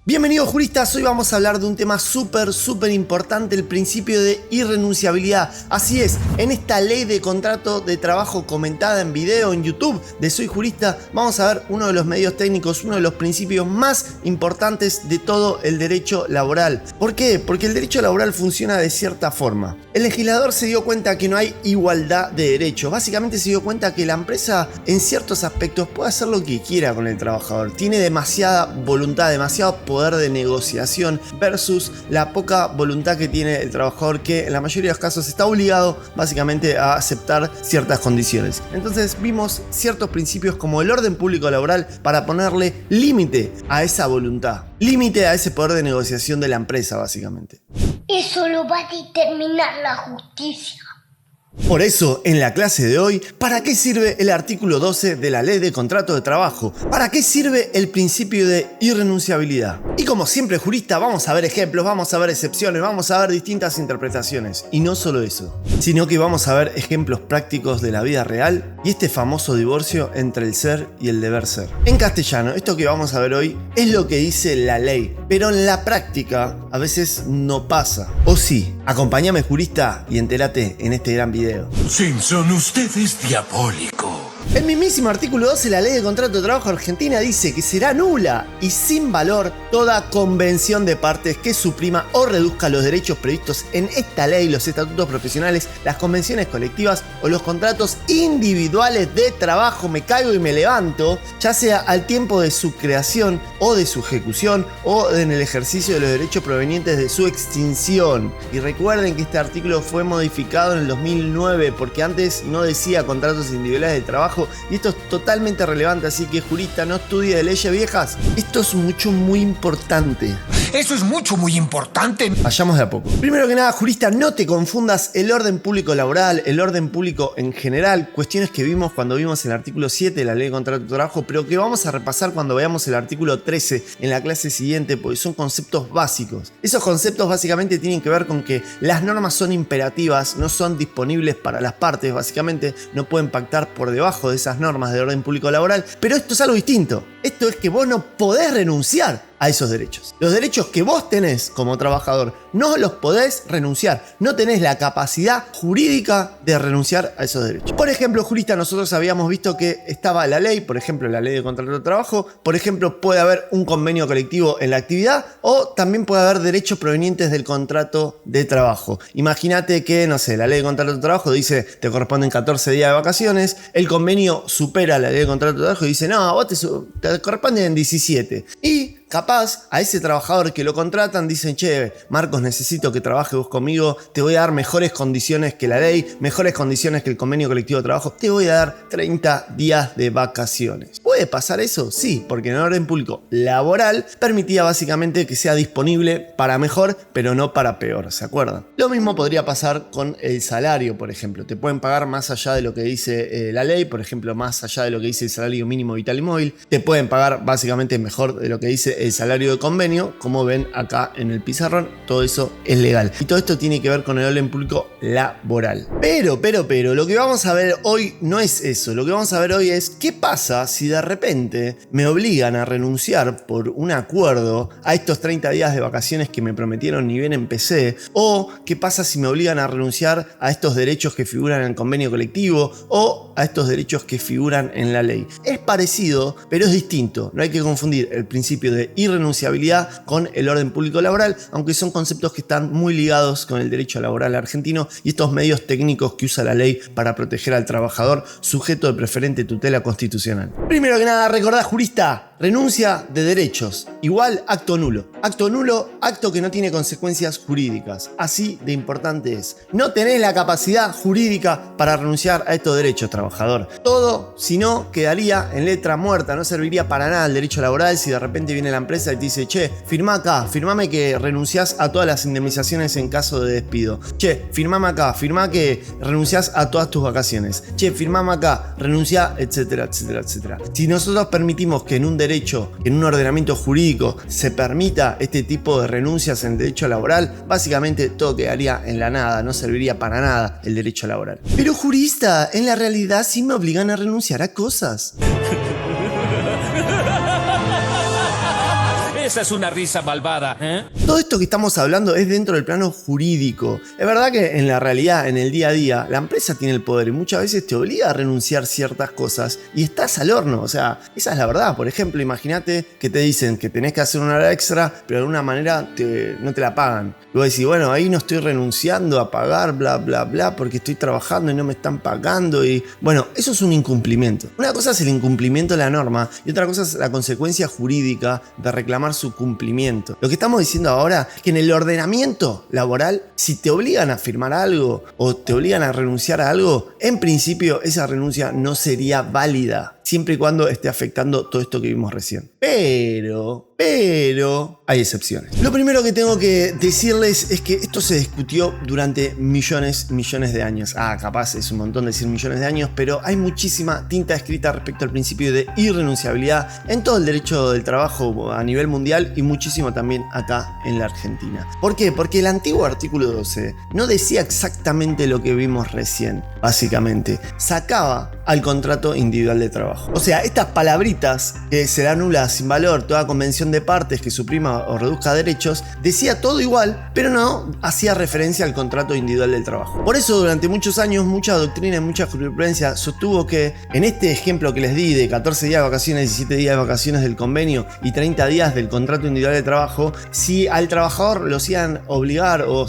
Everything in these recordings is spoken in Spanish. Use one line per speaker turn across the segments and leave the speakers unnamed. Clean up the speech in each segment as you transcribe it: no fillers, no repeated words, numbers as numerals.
Bienvenidos juristas, hoy vamos a hablar de un tema súper importante, el principio de irrenunciabilidad. Así es, en esta ley de contrato de trabajo comentada en video en YouTube de Soy Jurista, vamos a ver uno de los medios técnicos, uno de los principios más importantes de todo el derecho laboral. ¿Por qué? Porque el derecho laboral funciona de cierta forma. El legislador se dio cuenta que no hay igualdad de derechos. Básicamente se dio cuenta que la empresa en ciertos aspectos puede hacer lo que quiera con el trabajador. Tiene demasiada voluntad, demasiado poder de negociación versus la poca voluntad que tiene el trabajador, que en la mayoría de los casos está obligado básicamente a aceptar ciertas condiciones. Entonces vimos ciertos principios como el orden público laboral para ponerle límite a esa voluntad, límite a ese poder de negociación de la empresa básicamente.
Eso lo va a determinar la justicia.
Por eso, en la clase de hoy, ¿para qué sirve el artículo 12 de la Ley de Contrato de Trabajo? ¿Para qué sirve el principio de irrenunciabilidad? Y como siempre, jurista, vamos a ver ejemplos, vamos a ver excepciones, vamos a ver distintas interpretaciones. Y no solo eso, sino que vamos a ver ejemplos prácticos de la vida real y este famoso divorcio entre el ser y el deber ser. En castellano, esto que vamos a ver hoy es lo que dice la ley, pero en la práctica a veces no pasa. O sí, acompáñame jurista y entérate en este gran video.
Simpson, usted es diabólico.
El mismísimo artículo 12 de la Ley de Contrato de Trabajo Argentina dice que será nula y sin valor toda convención de partes que suprima o reduzca los derechos previstos en esta ley, los estatutos profesionales, las convenciones colectivas o los contratos individuales de trabajo. Me caigo y me levanto, ya sea al tiempo de su creación o de su ejecución o en el ejercicio de los derechos provenientes de su extinción. Y recuerden que este artículo fue modificado en el 2009 porque antes no decía contratos individuales de trabajo. Y esto es totalmente relevante, así que jurista, no estudie de leyes viejas. Esto es muy importante.
Eso es muy importante.
Vayamos de a poco. Primero que nada, jurista, no te confundas el orden público laboral, el orden público en general, cuestiones que vimos cuando vimos el artículo 7 de la Ley de Contrato de Trabajo, pero que vamos a repasar cuando veamos el artículo 13 en la clase siguiente, porque son conceptos básicos. Esos conceptos básicamente tienen que ver con que las normas son imperativas, no son disponibles para las partes, básicamente no pueden pactar por debajo de esas normas de orden público laboral, pero esto es algo distinto. Esto es que vos no podés renunciar a esos derechos. Los derechos que vos tenés como trabajador no los podés renunciar. No tenés la capacidad jurídica de renunciar a esos derechos. Por ejemplo, jurista, nosotros habíamos visto que estaba la ley, por ejemplo, la Ley de Contrato de Trabajo. Por ejemplo, puede haber un convenio colectivo en la actividad o también puede haber derechos provenientes del contrato de trabajo. Imagínate que, no sé, la Ley de Contrato de Trabajo dice te corresponden 14 días de vacaciones, el convenio supera la Ley de Contrato de Trabajo y dice no, vos te corresponden 17. Y capaz a ese trabajador que lo contratan dicen, che, Marcos, necesito que trabajes vos conmigo, te voy a dar mejores condiciones que la ley, mejores condiciones que el convenio colectivo de trabajo, te voy a dar 30 días de vacaciones. ¿Puede pasar eso? Sí, porque en el orden público laboral permitía básicamente que sea disponible para mejor, pero no para peor, ¿se acuerdan? Lo mismo podría pasar con el salario, por ejemplo. Te pueden pagar más allá de lo que dice la ley, por ejemplo, más allá de lo que dice el salario mínimo vital y móvil. Te pueden pagar básicamente mejor de lo que dice el salario de convenio, como ven acá en el pizarrón, todo eso es legal. Y todo esto tiene que ver con el orden público laboral. Pero, lo que vamos a ver hoy no es eso. Lo que vamos a ver hoy es qué pasa si de repente me obligan a renunciar por un acuerdo a estos 30 días de vacaciones que me prometieron ni bien empecé, o qué pasa si me obligan a renunciar a estos derechos que figuran en el convenio colectivo o a estos derechos que figuran en la ley. Es parecido, pero es distinto. No hay que confundir el principio de irrenunciabilidad con el orden público laboral, aunque son conceptos que están muy ligados con el derecho laboral argentino y estos medios técnicos que usa la ley para proteger al trabajador sujeto de preferente tutela constitucional. Primero que nada, recordá, jurista, renuncia de derechos igual acto nulo. Acto nulo, acto que no tiene consecuencias jurídicas. Así de importante es. No tenés la capacidad jurídica para renunciar a estos derechos, trabajador. Todo, si no, quedaría en letra muerta. No serviría para nada el derecho laboral si de repente viene la empresa y te dice, che, firmá acá, firmame que renunciás a todas las indemnizaciones en caso de despido. Che, firmame acá, firmá que renunciás a todas tus vacaciones. Che, firmame acá, renunciá, etcétera, etcétera, etcétera. Si nosotros permitimos que en un derecho, en un ordenamiento jurídico, se permita este tipo de renuncias en el derecho laboral, básicamente todo quedaría en la nada, no serviría para nada el derecho laboral. Pero jurista, en la realidad sí me obligan a renunciar a cosas.
Esa es una risa malvada, ¿eh?
Todo esto que estamos hablando es dentro del plano jurídico. Es verdad que en la realidad, en el día a día, la empresa tiene el poder y muchas veces te obliga a renunciar a ciertas cosas y estás al horno. O sea, esa es la verdad. Por ejemplo, imagínate que te dicen que tenés que hacer una hora extra, pero de alguna manera no te la pagan. Y vos decís, bueno, ahí no estoy renunciando a pagar, bla, bla, bla, porque estoy trabajando y no me están pagando. Y bueno, eso es un incumplimiento. Una cosa es el incumplimiento de la norma y otra cosa es la consecuencia jurídica de reclamar su cumplimiento. Lo que estamos diciendo ahora es que en el ordenamiento laboral, si te obligan a firmar algo o te obligan a renunciar a algo, en principio esa renuncia no sería válida, siempre y cuando esté afectando todo esto que vimos recién. Pero hay excepciones. Lo primero que tengo que decirles es que esto se discutió durante millones de años. Capaz es un montón decir millones de años, pero hay muchísima tinta escrita respecto al principio de irrenunciabilidad en todo el derecho del trabajo a nivel mundial y muchísimo también acá en la Argentina. ¿Por qué? Porque el antiguo artículo 12 no decía exactamente lo que vimos recién, básicamente. Sacaba al contrato individual de trabajo. O sea, estas palabritas que será nula, sin valor, toda convención de partes que suprima o reduzca derechos, decía todo igual, pero no hacía referencia al contrato individual del trabajo. Por eso durante muchos años mucha doctrina y mucha jurisprudencia sostuvo que en este ejemplo que les di de 14 días de vacaciones, 17 días de vacaciones del convenio y 30 días del contrato individual de trabajo, si al trabajador lo hacían obligar o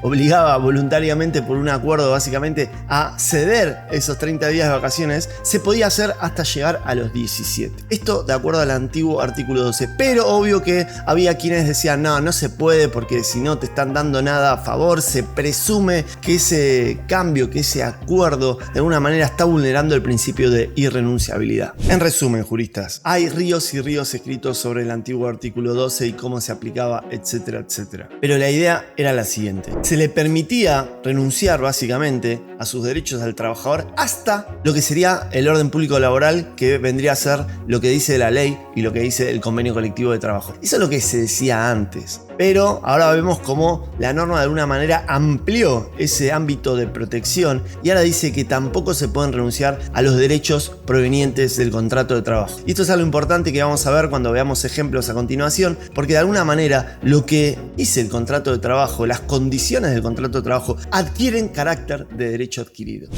obligaba voluntariamente por un acuerdo básicamente a ceder esos 30 días de vacaciones, se podía hacer hasta llegar a los 17. Esto de acuerdo al antiguo artículo 12. Pero obvio que había quienes decían, no se puede porque si no te están dando nada a favor, se presume que ese cambio, que ese acuerdo de alguna manera está vulnerando el principio de irrenunciabilidad. En resumen, juristas, hay ríos y ríos escritos sobre el antiguo artículo 12 y cómo se aplicaba, etcétera, etcétera. Pero la idea era la siguiente. Se le permitía renunciar básicamente a sus derechos al trabajador hasta lo que sería el orden público laboral, que vendría a ser lo que dice la ley y lo que dice el convenio colectivo de trabajo. Eso es lo que se decía antes. Pero ahora vemos cómo la norma de alguna manera amplió ese ámbito de protección y ahora dice que tampoco se pueden renunciar a los derechos provenientes del contrato de trabajo. Y esto es algo importante que vamos a ver cuando veamos ejemplos a continuación, porque de alguna manera lo que dice el contrato de trabajo, las condiciones del contrato de trabajo adquieren carácter de derecho adquirido.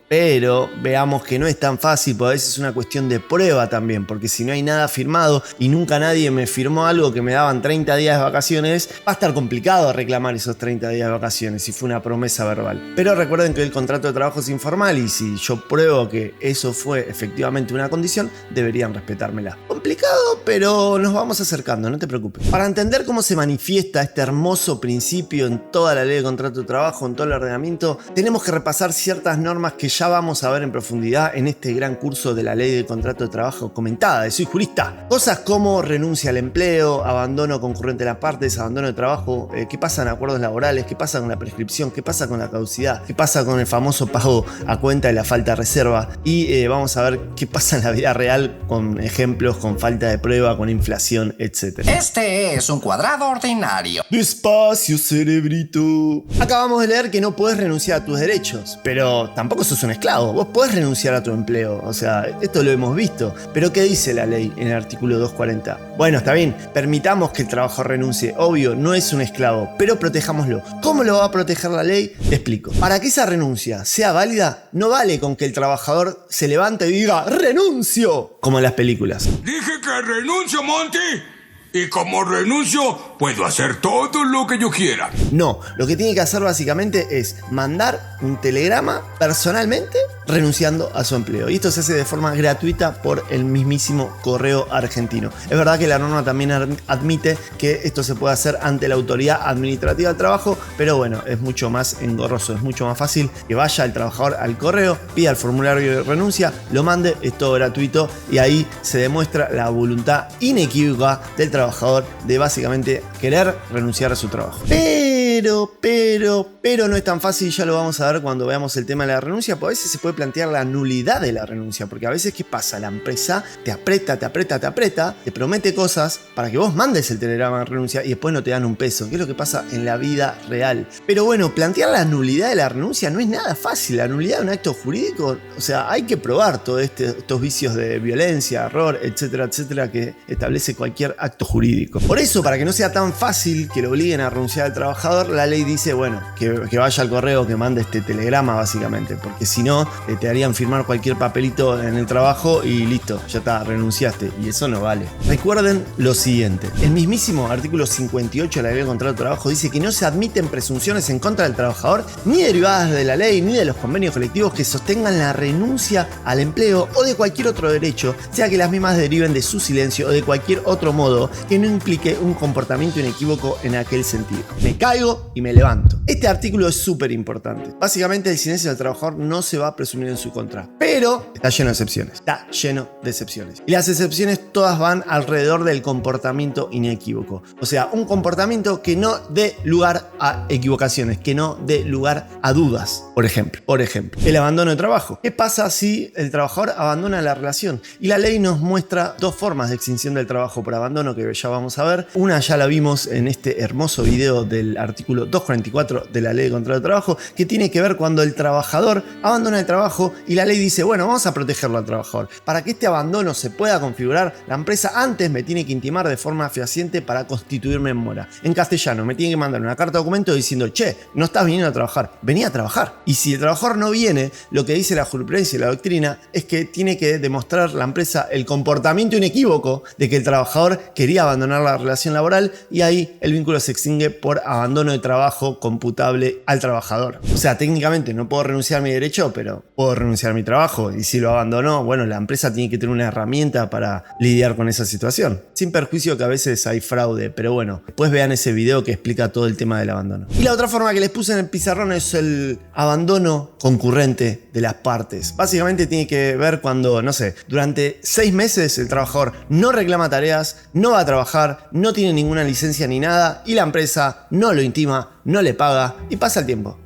Pero veamos que no es tan fácil, porque a veces es una cuestión de prueba también, porque si no hay nada firmado y nunca nadie me firmó algo que me daban 30 días de vacaciones, va a estar complicado reclamar esos 30 días de vacaciones si fue una promesa verbal. Pero recuerden que el contrato de trabajo es informal y si yo pruebo que eso fue efectivamente una condición, deberían respetármela. Complicado, pero nos vamos acercando, no te preocupes. Para entender cómo se manifiesta este hermoso principio en toda la ley de contrato de trabajo, en todo el ordenamiento, tenemos que repasar ciertas normas que ya vamos a ver en profundidad en este gran curso de la ley de contrato de trabajo comentada de Soy Jurista. Cosas como renuncia al empleo, abandono concurrente de las partes, abandono de trabajo, qué pasa en acuerdos laborales, qué pasa con la prescripción, qué pasa con la caducidad, qué pasa con el famoso pago a cuenta de la falta de reserva y vamos a ver qué pasa en la vida real con ejemplos, con falta de prueba, con inflación, etc.
Este es un cuadrado ordinario.
Despacio, cerebrito. Acabamos de leer que no puedes renunciar a tus derechos, pero tampoco sos un esclavo. Vos podés renunciar a tu empleo. O sea, esto lo hemos visto. Pero ¿qué dice la ley en el artículo 240? Bueno, está bien, permitamos que el trabajador renuncie. Obvio, no es un esclavo, pero protejámoslo. ¿Cómo lo va a proteger la ley? Te explico. Para que esa renuncia sea válida, no vale con que el trabajador se levante y diga ¡renuncio! Como en las películas.
Dije que renuncio, Monty. Y como renuncio, puedo hacer todo lo que yo quiera.
No, lo que tiene que hacer básicamente es mandar un telegrama personalmente renunciando a su empleo. Y esto se hace de forma gratuita por el mismísimo correo argentino. Es verdad que la norma también admite que esto se puede hacer ante la autoridad administrativa del trabajo, pero bueno, es mucho más engorroso, es mucho más fácil que vaya el trabajador al correo, pida el formulario de renuncia, lo mande, es todo gratuito y ahí se demuestra la voluntad inequívoca del trabajador de básicamente querer renunciar a su trabajo. Pero no es tan fácil, ya lo vamos a ver cuando veamos el tema de la renuncia, porque a veces se puede plantear la nulidad de la renuncia, porque a veces, ¿qué pasa? La empresa te aprieta, te promete cosas para que vos mandes el telegrama de renuncia y después no te dan un peso, que es lo que pasa en la vida real. Pero bueno, plantear la nulidad de la renuncia no es nada fácil. La nulidad de un acto jurídico, o sea, hay que probar todos estos vicios de violencia, error, etcétera, etcétera, que establece cualquier acto jurídico. Por eso, para que no sea tan fácil que lo obliguen a renunciar al trabajador, la ley dice, bueno, que vaya al correo, que mande este telegrama básicamente, porque si no, te harían firmar cualquier papelito en el trabajo y listo, ya está, renunciaste, y eso no vale. Recuerden lo siguiente, el mismísimo artículo 58 de la ley de contrato de trabajo dice que no se admiten presunciones en contra del trabajador, ni derivadas de la ley, ni de los convenios colectivos que sostengan la renuncia al empleo o de cualquier otro derecho, sea que las mismas deriven de su silencio o de cualquier otro modo que no implique un comportamiento inequívoco en aquel sentido. Me caigo y me levanto. Este artículo es súper importante. Básicamente, el silencio del trabajador no se va a presumir en su contra, pero está lleno de excepciones. Está lleno de excepciones. Y las excepciones todas van alrededor del comportamiento inequívoco. O sea, un comportamiento que no dé lugar a equivocaciones, que no dé lugar a dudas. Por ejemplo, el abandono de trabajo. ¿Qué pasa si el trabajador abandona la relación? Y la ley nos muestra dos formas de extinción del trabajo por abandono que ya vamos a ver. Una ya la vimos en este hermoso video del artículo 244 de la ley de contrato de trabajo, que tiene que ver cuando el trabajador abandona el trabajo y la ley dice, bueno, vamos a protegerlo al trabajador. Para que este abandono se pueda configurar, la empresa antes me tiene que intimar de forma fehaciente para constituirme en mora. En castellano, me tiene que mandar una carta de documento diciendo, che, no estás viniendo a trabajar, vení a trabajar. Y si el trabajador no viene, lo que dice la jurisprudencia y la doctrina es que tiene que demostrar la empresa el comportamiento inequívoco de que el trabajador quería abandonar la relación laboral, y ahí el vínculo se extingue por abandono de trabajo computable al trabajador. O sea, técnicamente no puedo renunciar a mi derecho, pero puedo renunciar a mi trabajo, y si lo abandonó, bueno, la empresa tiene que tener una herramienta para lidiar con esa situación, sin perjuicio que a veces hay fraude, pero bueno, después vean ese video que explica todo el tema del abandono. Y la otra forma que les puse en el pizarrón es el abandono concurrente de las partes. Básicamente tiene que ver cuando, no sé, durante 6 meses el trabajador no reclama tareas, no va a trabajar, no tiene ninguna licencia ni nada, y la empresa no lo intima, no le paga, y pasa el tiempo.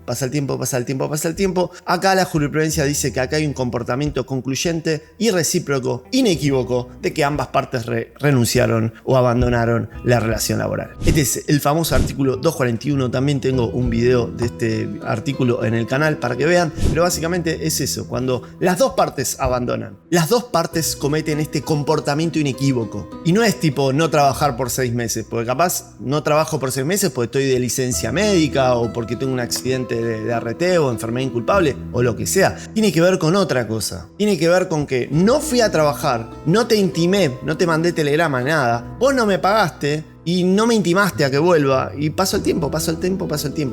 Acá la jurisprudencia dice que acá hay un comportamiento concluyente y recíproco, inequívoco, de que ambas partes renunciaron o abandonaron la relación laboral. Este es el famoso artículo 241. También tengo un video de este artículo en el canal para que vean, pero básicamente es eso, cuando las dos partes abandonan, las dos partes cometen este comportamiento inequívoco. Y no es tipo no trabajar por 6 meses, porque capaz no trabajo por 6 meses porque estoy de licencia médica o porque tengo un accidente de ART o enfermedad inculpable o lo que sea. Tiene que ver con otra cosa. Tiene que ver con que no fui a trabajar, no te intimé, no te mandé telegrama, nada. Vos no me pagaste y no me intimaste a que vuelva. Y pasó el tiempo.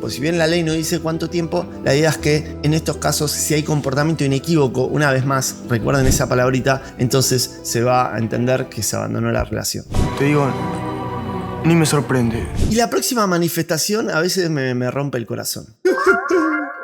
Si bien la ley no dice cuánto tiempo, la idea es que en estos casos, si hay comportamiento inequívoco, una vez más, recuerden esa palabrita, entonces se va a entender que se abandonó la relación.
Te digo, ni me sorprende.
Y la próxima manifestación a veces me rompe el corazón.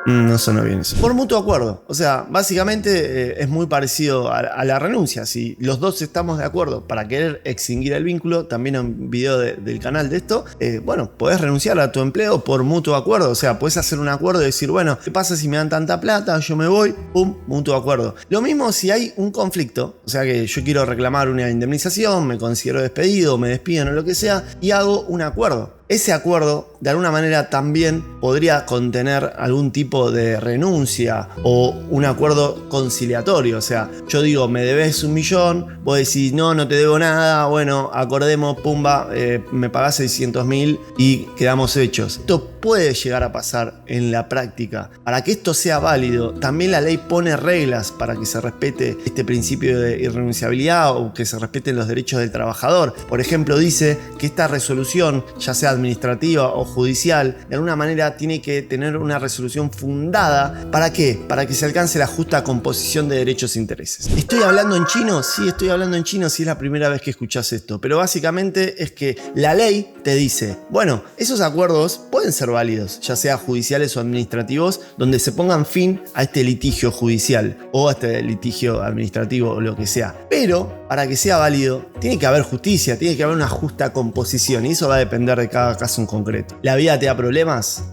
No sonó bien eso. Por mutuo acuerdo. O sea, básicamente es muy parecido a la renuncia. Si los dos estamos de acuerdo para querer extinguir el vínculo, también hay un video del canal de esto, bueno, podés renunciar a tu empleo por mutuo acuerdo. O sea, podés hacer un acuerdo y decir, bueno, ¿qué pasa si me dan tanta plata? Yo me voy, pum, mutuo acuerdo. Lo mismo si hay un conflicto, o sea que yo quiero reclamar una indemnización, me considero despedido, me despiden o lo que sea, y hago un acuerdo. Ese acuerdo, de alguna manera, también podría contener algún tipo de renuncia o un acuerdo conciliatorio. O sea, yo digo, me debes 1 millón, vos decís, no te debo nada, bueno, acordemos, pumba, me pagás 600.000 y quedamos hechos. Esto puede llegar a pasar en la práctica. Para que esto sea válido, también la ley pone reglas para que se respete este principio de irrenunciabilidad o que se respeten los derechos del trabajador. Por ejemplo, dice que esta resolución, ya sea administrativa o judicial, de alguna manera tiene que tener una resolución fundada. ¿Para qué? Para que se alcance la justa composición de derechos e intereses. ¿Estoy hablando en chino? Sí, estoy hablando en chino si es la primera vez que escuchás esto. Pero básicamente es que la ley te dice, bueno, esos acuerdos pueden ser válidos, ya sea judiciales o administrativos, donde se pongan fin a este litigio judicial o a este litigio administrativo o lo que sea. Pero para que sea válido, tiene que haber justicia, tiene que haber una justa composición y eso va a depender de cada caso en concreto. ¿La vida te da problemas?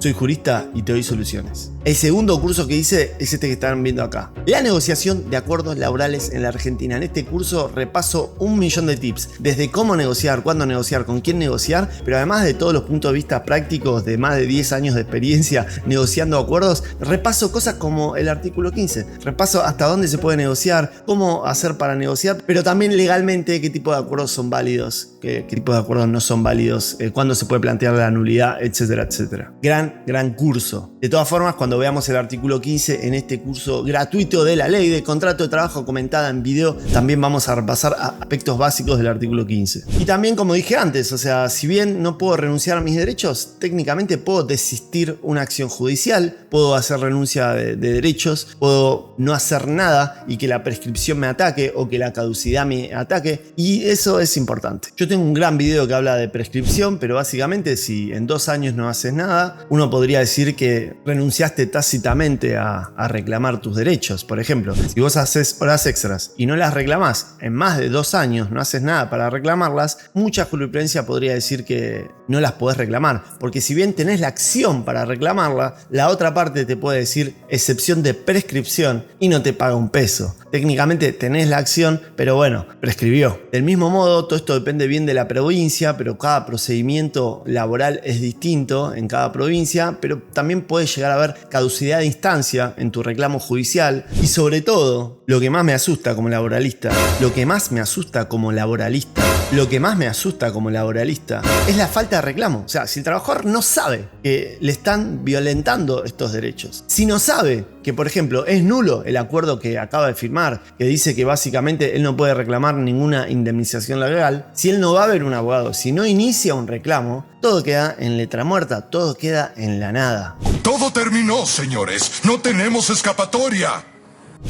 Soy jurista y te doy soluciones. El segundo curso que hice es este que están viendo acá. La negociación de acuerdos laborales en la Argentina. En este curso repaso 1.000.000 de tips. Desde cómo negociar, cuándo negociar, con quién negociar, pero además de todos los puntos de vista prácticos de más de 10 años de experiencia negociando acuerdos, repaso cosas como el artículo 15. Repaso hasta dónde se puede negociar, cómo hacer para negociar, pero también legalmente qué tipo de acuerdos son válidos, qué tipo de acuerdos no son válidos, cuándo se puede plantear la nulidad, etcétera, etcétera. Gran curso. De todas formas, cuando veamos el artículo 15 en este curso gratuito de la ley de contrato de trabajo comentada en video, también vamos a repasar aspectos básicos del artículo 15. Y también, como dije antes, o sea, si bien no puedo renunciar a mis derechos, técnicamente puedo desistir una acción judicial, puedo hacer renuncia de derechos, puedo no hacer nada y que la prescripción me ataque o que la caducidad me ataque, y eso es importante. Yo tengo un gran video que habla de prescripción, pero básicamente si en 2 años no haces nada, uno podría decir que renunciaste tácitamente a reclamar tus derechos. Por ejemplo, si vos haces horas extras y no las reclamás en más de 2 años, no haces nada para reclamarlas, mucha jurisprudencia podría decir que no las podés reclamar, porque si bien tenés la acción para reclamarla, la otra parte te puede decir excepción de prescripción y no te paga un peso. Técnicamente tenés la acción, pero bueno, prescribió. Del mismo modo, todo esto depende bien de la provincia, pero cada procedimiento laboral es distinto en cada provincia, pero también puede llegar a haber caducidad de instancia en tu reclamo judicial y sobre todo, lo que más me asusta como laboralista es la falta de reclamo. O sea, si el trabajador no sabe que le están violentando estos derechos, si no sabe que, por ejemplo, es nulo el acuerdo que acaba de firmar, que dice que básicamente él no puede reclamar ninguna indemnización legal, si él no va a ver un abogado, si no inicia un reclamo, todo queda en letra muerta, todo queda en la nada.
Todo terminó, señores. No tenemos escapatoria.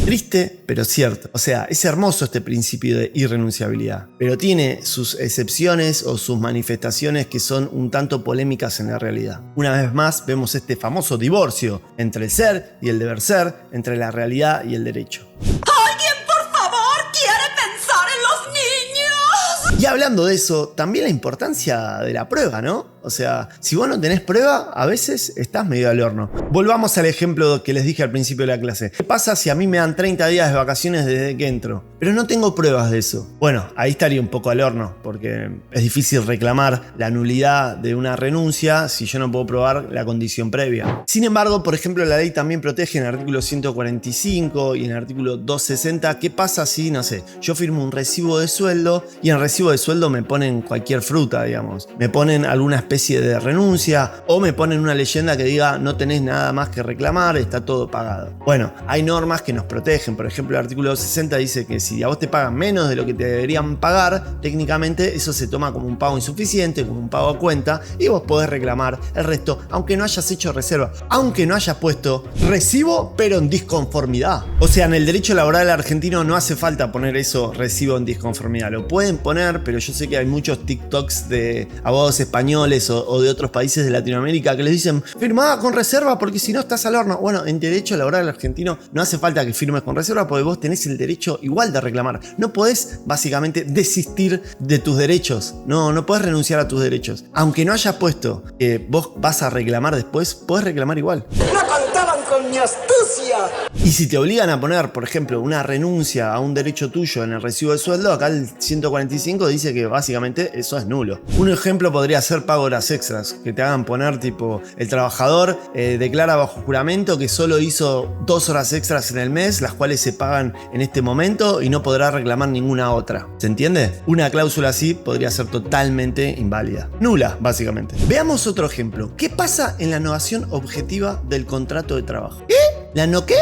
Triste, pero cierto. O sea, es hermoso este principio de irrenunciabilidad, pero tiene sus excepciones o sus manifestaciones que son un tanto polémicas en la realidad. Una vez más vemos este famoso divorcio entre el ser y el deber ser, entre la realidad y el derecho.
¡Alguien, por favor, quiere pensar en los niños!
Y hablando de eso, también la importancia de la prueba, ¿no? O sea, si vos no tenés prueba, a veces estás medio al horno. Volvamos al ejemplo que les dije al principio de la clase. ¿Qué pasa si a mí me dan 30 días de vacaciones desde que entro? Pero no tengo pruebas de eso. Bueno, ahí estaría un poco al horno, porque es difícil reclamar la nulidad de una renuncia si yo no puedo probar la condición previa. Sin embargo, por ejemplo, la ley también protege en el artículo 145 y en el artículo 260. ¿Qué pasa si, no sé, yo firmo un recibo de sueldo y en el recibo de sueldo me ponen cualquier fruta, digamos? Me ponen alguna especie de renuncia o me ponen una leyenda que diga no tenés nada más que reclamar, está todo pagado. Bueno, hay normas que nos protegen. Por ejemplo, el artículo 60 dice que si a vos te pagan menos de lo que te deberían pagar, técnicamente eso se toma como un pago insuficiente, como un pago a cuenta y vos podés reclamar el resto, aunque no hayas hecho reserva, aunque no hayas puesto recibo pero en disconformidad. O sea, en el derecho laboral argentino no hace falta poner eso, recibo en disconformidad. Lo pueden poner, pero yo sé que hay muchos TikToks de abogados españoles o de otros países de Latinoamérica que les dicen firmá con reserva porque si no estás al horno. Bueno, en derecho laboral argentino no hace falta que firmes con reserva porque vos tenés el derecho igual de reclamar. No podés básicamente desistir de tus derechos. No podés renunciar a tus derechos. Aunque no hayas puesto que vos vas a reclamar después, podés reclamar igual.
¡No contaban con mi astucia!
Y si te obligan a poner, por ejemplo, una renuncia a un derecho tuyo en el recibo de sueldo, acá el 145 dice que básicamente eso es nulo. Un ejemplo podría ser pago horas extras, que te hagan poner tipo, el trabajador declara bajo juramento que solo hizo 2 horas extras en el mes, las cuales se pagan en este momento y no podrá reclamar ninguna otra. ¿Se entiende? Una cláusula así podría ser totalmente inválida. Nula, básicamente. Veamos otro ejemplo. ¿Qué pasa en la novación objetiva del contrato de trabajo? ¿Qué? ¿La no qué?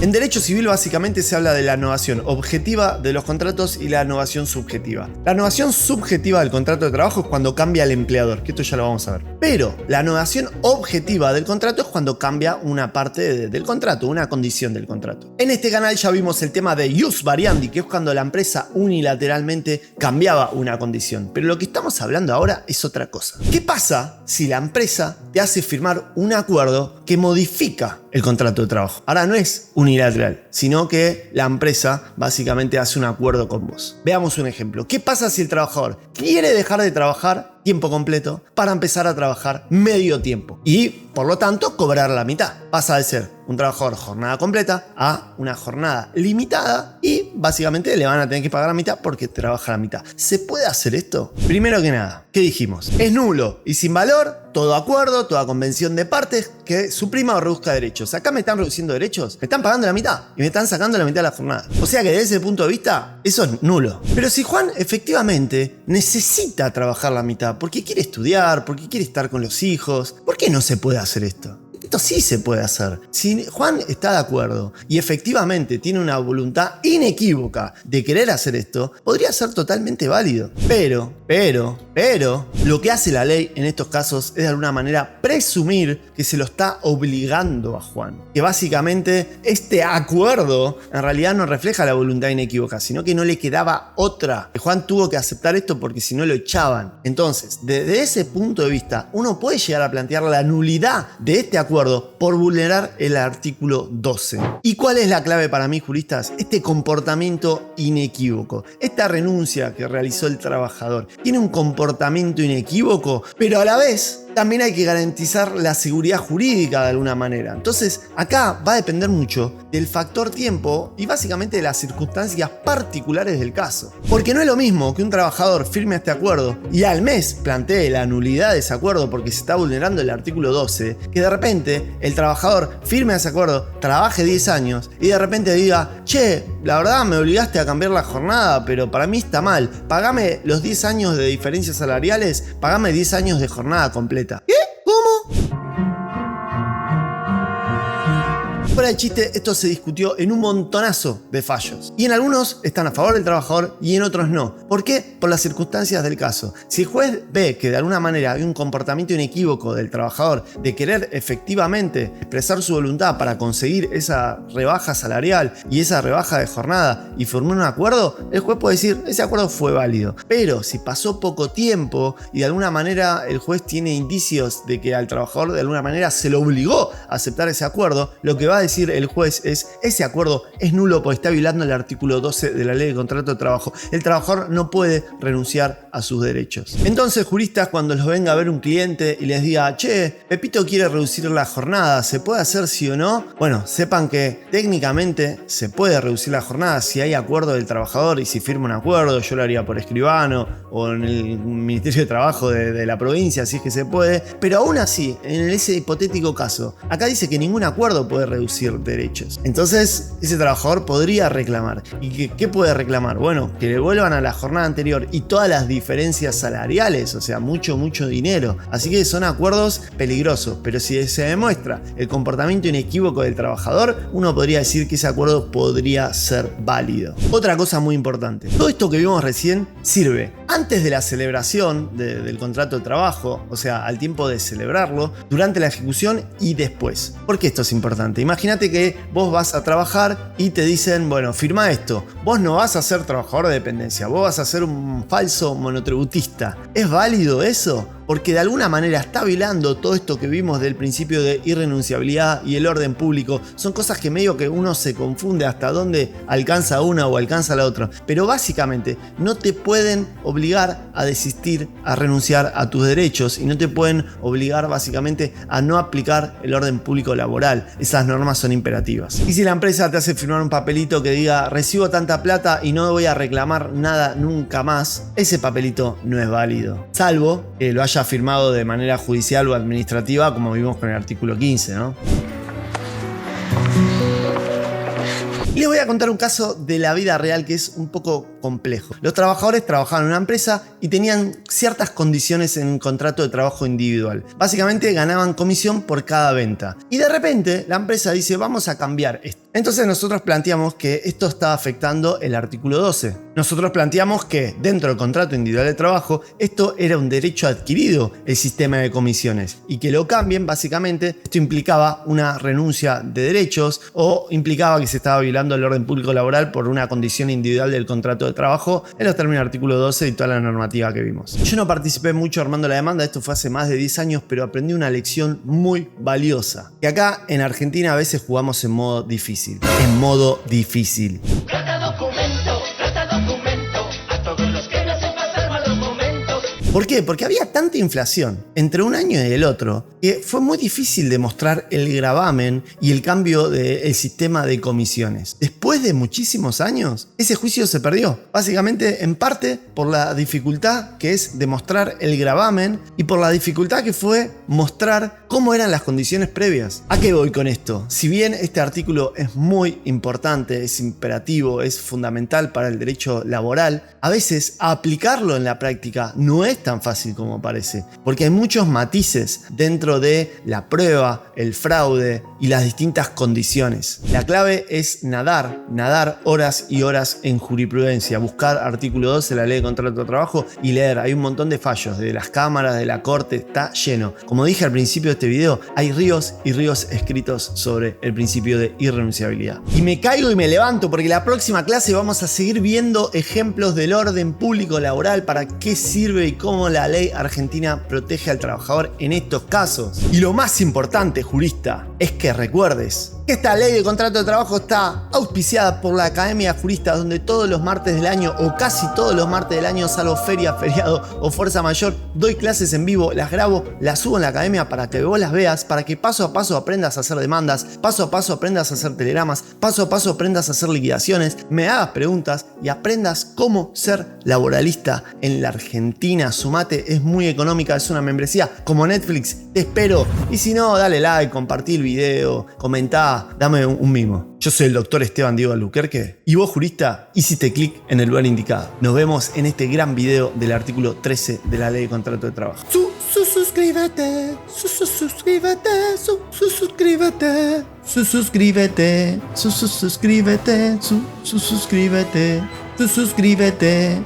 En derecho civil básicamente se habla de la novación objetiva de los contratos y la novación subjetiva. La novación subjetiva del contrato de trabajo es cuando cambia el empleador, que esto ya lo vamos a ver. Pero la novación objetiva del contrato es cuando cambia una parte del contrato, una condición del contrato. En este canal ya vimos el tema de ius variandi, que es cuando la empresa unilateralmente cambiaba una condición. Pero lo que estamos hablando ahora es otra cosa. ¿Qué pasa si la empresa te hace firmar un acuerdo que modifica el contrato de trabajo. Ahora no es unilateral, sino que la empresa básicamente hace un acuerdo con vos. Veamos un ejemplo. ¿Qué pasa si el trabajador quiere dejar de trabajar tiempo completo para empezar a trabajar medio tiempo y por lo tanto cobrar la mitad? Pasa de ser un trabajador jornada completa a una jornada limitada y básicamente le van a tener que pagar la mitad porque trabaja la mitad. ¿Se puede hacer esto? Primero que nada, ¿qué dijimos? Es nulo y sin valor todo acuerdo, toda convención de partes que suprima o reduzca derechos. Acá me están reduciendo derechos, me están pagando la mitad y me están sacando la mitad de la jornada. O sea que desde ese punto de vista, eso es nulo. Pero si Juan efectivamente necesita trabajar la mitad porque quiere estudiar, porque quiere estar con los hijos, ¿por qué no se puede hacer esto? Esto sí se puede hacer. Si Juan está de acuerdo y efectivamente tiene una voluntad inequívoca de querer hacer esto, podría ser totalmente válido. Pero, lo que hace la ley en estos casos es de alguna manera presumir que se lo está obligando a Juan. Que básicamente este acuerdo en realidad no refleja la voluntad inequívoca, sino que no le quedaba otra. Que Juan tuvo que aceptar esto porque si no lo echaban. Entonces, desde ese punto de vista, uno puede llegar a plantear la nulidad de este acuerdo por vulnerar el artículo 12. ¿Y cuál es la clave para mí, juristas? Este comportamiento inequívoco. Esta renuncia que realizó el trabajador tiene un comportamiento inequívoco, pero a la vez también hay que garantizar la seguridad jurídica de alguna manera. Entonces, acá va a depender mucho del factor tiempo y básicamente de las circunstancias particulares del caso. Porque no es lo mismo que un trabajador firme este acuerdo y al mes plantee la nulidad de ese acuerdo porque se está vulnerando el artículo 12, que de repente el trabajador firme ese acuerdo, trabaje 10 años y de repente diga, che, la verdad me obligaste a cambiar la jornada, pero para mí está mal. Pagame los 10 años de diferencias salariales, pagame 10 años de jornada completa. ¿Qué? ¿Cómo? Fuera de chiste, esto se discutió en un montonazo de fallos. Y en algunos están a favor del trabajador y en otros no. ¿Por qué? Por las circunstancias del caso. Si el juez ve que de alguna manera hay un comportamiento inequívoco del trabajador de querer efectivamente expresar su voluntad para conseguir esa rebaja salarial y esa rebaja de jornada y formar un acuerdo, el juez puede decir, ese acuerdo fue válido. Pero si pasó poco tiempo y de alguna manera el juez tiene indicios de que al trabajador de alguna manera se lo obligó a aceptar ese acuerdo, lo que va a decir el juez es, ese acuerdo es nulo porque está violando el artículo 12 de la ley de contrato de trabajo. El trabajador no puede renunciar a sus derechos. Entonces, juristas, cuando los venga a ver un cliente y les diga, che, Pepito quiere reducir la jornada, ¿se puede hacer sí o no? Bueno, sepan que técnicamente se puede reducir la jornada si hay acuerdo del trabajador y si firma un acuerdo. Yo lo haría por escribano o en el Ministerio de Trabajo de la provincia, si es que se puede. Pero aún así, en ese hipotético caso, acá dice que ningún acuerdo puede reducir derechos. Entonces, ese trabajador podría reclamar. ¿Y qué puede reclamar? Bueno, que le vuelvan a la jornada anterior y todas las diferencias salariales, o sea, mucho dinero. Así que son acuerdos peligrosos, pero si se demuestra el comportamiento inequívoco del trabajador, uno podría decir que ese acuerdo podría ser válido. Otra cosa muy importante, todo esto que vimos recién sirve antes de la celebración del contrato de trabajo, o sea, al tiempo de celebrarlo, durante la ejecución y después. ¿Por qué esto es importante? Imagínate que vos vas a trabajar y te dicen, bueno, firma esto. Vos no vas a ser trabajador de dependencia, vos vas a ser un falso monotributista. ¿Es válido eso? Porque de alguna manera está violando todo esto que vimos del principio de irrenunciabilidad y el orden público. Son cosas que medio que uno se confunde hasta dónde alcanza una o alcanza la otra. Pero básicamente no te pueden obligar a desistir, a renunciar a tus derechos y no te pueden obligar básicamente a no aplicar el orden público laboral. Esas normas son imperativas. Y si la empresa te hace firmar un papelito que diga recibo tanta plata y no voy a reclamar nada nunca más, ese papelito no es válido. Salvo que lo haya firmado de manera judicial o administrativa, como vimos con el artículo 15, ¿no? Les voy a contar un caso de la vida real que es un poco complejo. Los trabajadores trabajaban en una empresa y tenían ciertas condiciones en un contrato de trabajo individual. Básicamente ganaban comisión por cada venta. Y de repente la empresa dice, vamos a cambiar esto. Entonces nosotros planteamos que esto estaba afectando el artículo 12. Nosotros planteamos que dentro del contrato individual de trabajo esto era un derecho adquirido, el sistema de comisiones, y que lo cambien básicamente esto implicaba una renuncia de derechos o implicaba que se estaba violando el orden público laboral por una condición individual del contrato de trabajo en los términos del artículo 12 y toda la normativa que vimos. Yo no participé mucho armando la demanda, esto fue hace más de 10 años, pero aprendí una lección muy valiosa, que acá en Argentina a veces jugamos en modo difícil. En modo difícil.
Trata documento, a todos los que me hacen pasar malos momentos.
¿Por qué? Porque había tanta inflación entre un año y el otro que fue muy difícil demostrar el gravamen y el cambio del sistema de comisiones. Después de muchísimos años, ese juicio se perdió. Básicamente, en parte, por la dificultad que es demostrar el gravamen y por la dificultad que fue mostrar cómo eran las condiciones previas. ¿A qué voy con esto? Si bien este artículo es muy importante, es imperativo, es fundamental para el derecho laboral, a veces aplicarlo en la práctica no es tan fácil como parece, porque hay muchos matices dentro de la prueba, el fraude y las distintas condiciones. La clave es nadar horas y horas en jurisprudencia, buscar artículo 12 de la ley de contrato de trabajo y leer. Hay un montón de fallos de las cámaras, de la corte, está lleno. Como dije al principio de este video, hay ríos y ríos escritos sobre el principio de irrenunciabilidad. Y me caigo y me levanto porque la próxima clase vamos a seguir viendo ejemplos del orden público laboral, para qué sirve y cómo la ley argentina protege al trabajador en estos casos. Y lo más importante, jurista, es que recuerdes que esta ley de contrato de trabajo está auspiciada por la Academia de Juristas, donde todos los martes del año, o casi todos los martes del año, salvo feria, feriado o fuerza mayor, doy clases en vivo, las grabo, las subo en la academia para que vos las veas, para que paso a paso aprendas a hacer demandas, paso a paso aprendas a hacer telegramas, paso a paso aprendas a hacer liquidaciones, me hagas preguntas y aprendas cómo ser laboralista en la Argentina. Sumate, es muy económica, es una membresía como Netflix, te espero. Y si no, dale like, compartí el video, comentá, dame un mimo. Yo soy el doctor Esteban Diego Albuquerque y vos, jurista, hiciste clic en el lugar indicado. Nos vemos en este gran video del artículo 13 de la ley de contrato de trabajo. Suscríbete, suscríbete, suscríbete, suscríbete, suscríbete, suscríbete, suscríbete.